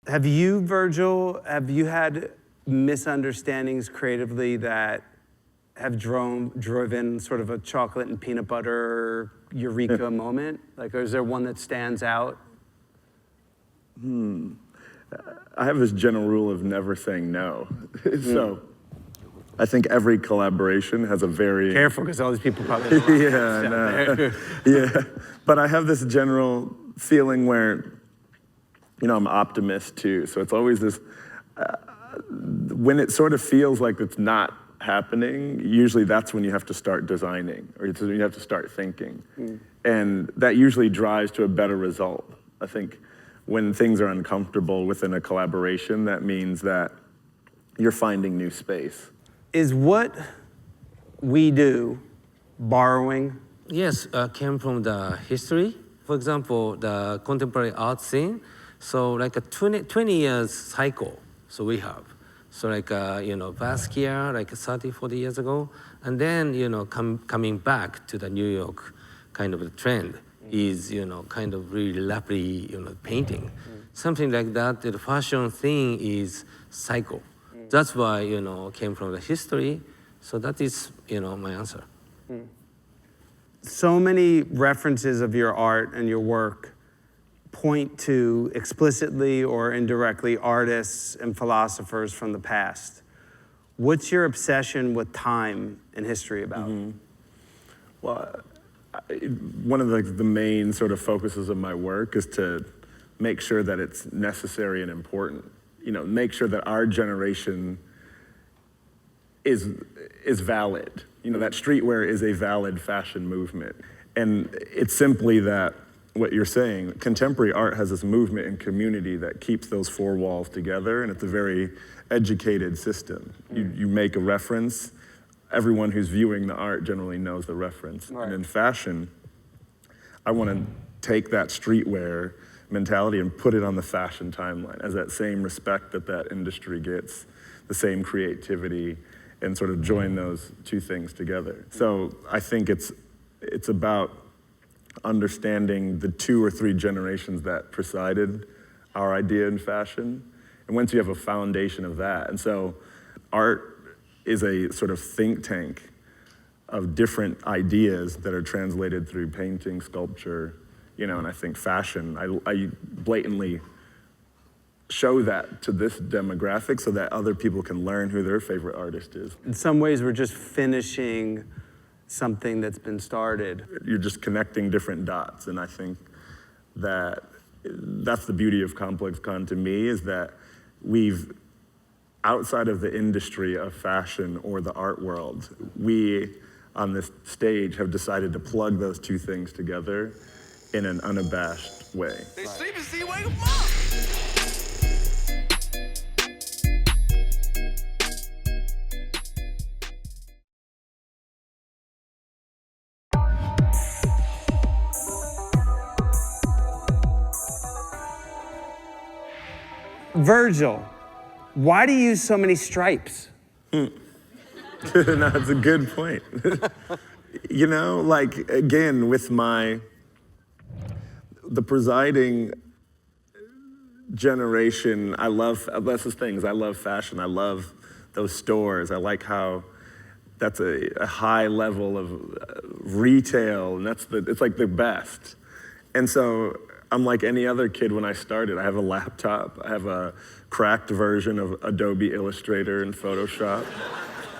Have you, Virgil, have you had misunderstandings creatively that have driven sort of a chocolate and peanut butter eureka moment? Like, or is there one that stands out? I have this general rule of never saying no. So I think every collaboration has a very... Careful, because all these people probably... Yeah. But I have this general feeling where, you know, I'm an optimist too. So it's always this, when it sort of feels like it's not happening, usually that's when you have to start designing, or you have to start thinking. And that usually drives to a better result. I think when things are uncomfortable within a collaboration, that means that you're finding new space. Is what we do borrowing? Yes, came from the history. For example, the contemporary art scene. So like a 20 years cycle, so we have. So like, you know, Basquiat, like 30, 40 years ago. And then, you know, coming back to the New York kind of the trend is, you know, kind of really rapidly, you know, painting. Something like that, the fashion thing is cycle. That's why, you know, came from the history. So that is, you know, my answer. So many references of your art and your work point to explicitly or indirectly artists and philosophers from the past. What's your obsession with time and history about? Well, one of the main sort of focuses of my work is to make sure that it's necessary and important. You know, make sure that our generation is valid. You know, that streetwear is a valid fashion movement. And it's simply that, what you're saying, contemporary art has this movement and community that keeps those four walls together, and it's a very educated system. You make a reference, everyone who's viewing the art generally knows the reference. Right. And in fashion, I want to take that streetwear mentality and put it on the fashion timeline as that same respect that industry gets, the same creativity, and sort of join those two things together. So I think it's about understanding the 2 or 3 generations that preceded our idea in fashion. And once you have a foundation of that, and so art is a sort of think tank of different ideas that are translated through painting, sculpture, you know, and I think fashion, I blatantly show that to this demographic so that other people can learn who their favorite artist is. In some ways, we're just finishing something that's been started. You're just connecting different dots, and I think that's the beauty of ComplexCon to me, is that we've, outside of the industry of fashion or the art world, we on this stage have decided to plug those two things together in an unabashed way. They sleep and see, wake 'em up! Virgil, why do you use so many stripes? No, that's a good point. You know, like, again, with the presiding generation, that's the things, I love fashion, I love those stores, I like how that's a high level of retail, and it's like the best. And so I'm like any other kid when I started. I have a laptop, I have a cracked version of Adobe Illustrator and Photoshop.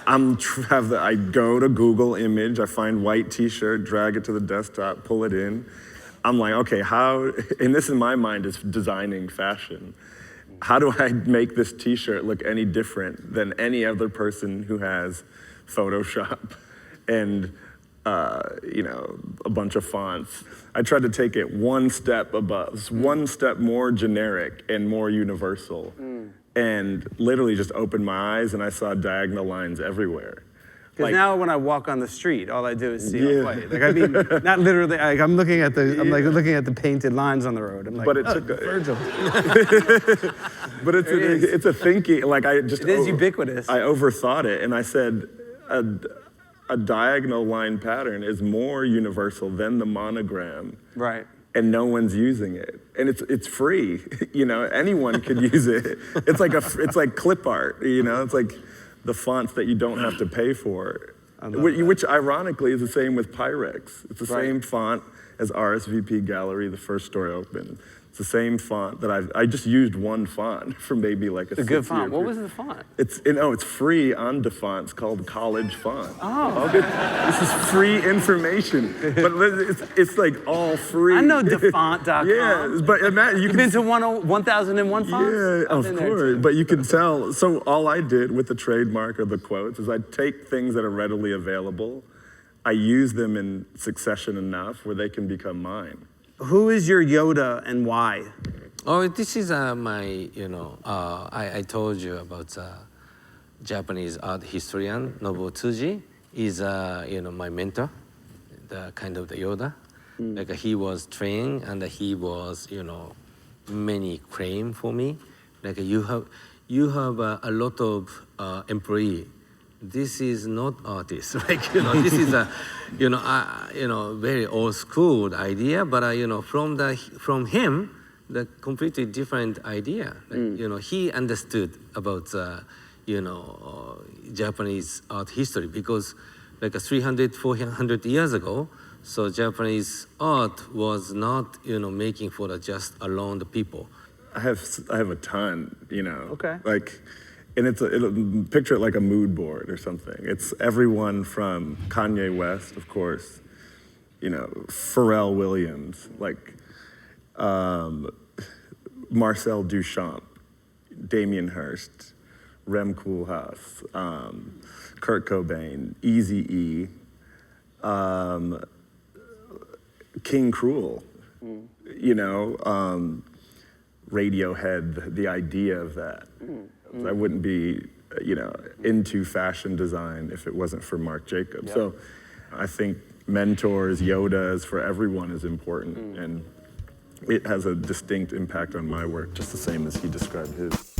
I go to Google Image, I find white t-shirt, drag it to the desktop, pull it in. I'm like, okay, and this in my mind is designing fashion. How do I make this t-shirt look any different than any other person who has Photoshop and you know, a bunch of fonts? I tried to take it one step above, one step more generic and more universal. And literally just opened my eyes and I saw diagonal lines everywhere. Because now when I walk on the street, all I do is see white. Like, I mean, not literally, like, I'm looking at the painted lines on the road. I'm like, but it took Virgil. But it's a thinking, like it is ubiquitous. I overthought it and I said, a diagonal line pattern is more universal than the monogram. Right. and no one's using it. And it's free, anyone could use it. It's like clip art, it's like the fonts that you don't have to pay for. Which ironically is the same with Pyrex. It's the same font as RSVP Gallery, the first store I opened. It's the same font that I just used one font for maybe like a good font. What was the font? It's free on DaFont. It's called College Font. Oh. This is free information, but it's like all free. I know DaFont.com. Yeah, but imagine You've been to 1001 fonts? Yeah, of course. But you can tell. So all I did with the trademark or the quotes is I take things that are readily available, I use them in succession enough where they can become mine. Who is your Yoda and why? Oh, this is my, I told you about Japanese art historian Nobuo Tsuji is, my mentor, the kind of the Yoda. Like he was trained and he was, many claim for me. Like you have a lot of employee. This is not artist, this is a, very old school idea, but from him, the completely different idea. He understood about, Japanese art history because like 300, 400 years ago, so Japanese art was not, making for just alone the people. I have a ton, Okay. And picture it like a mood board or something. It's everyone from Kanye West, of course, Pharrell Williams, Marcel Duchamp, Damien Hirst, Rem Koolhaas, Kurt Cobain, Eazy-E, King Cruel, Radiohead, the idea of that. I wouldn't be, into fashion design if it wasn't for Marc Jacobs. Yep. So I think mentors, Yodas for everyone is important, and it has a distinct impact on my work, just the same as he described his.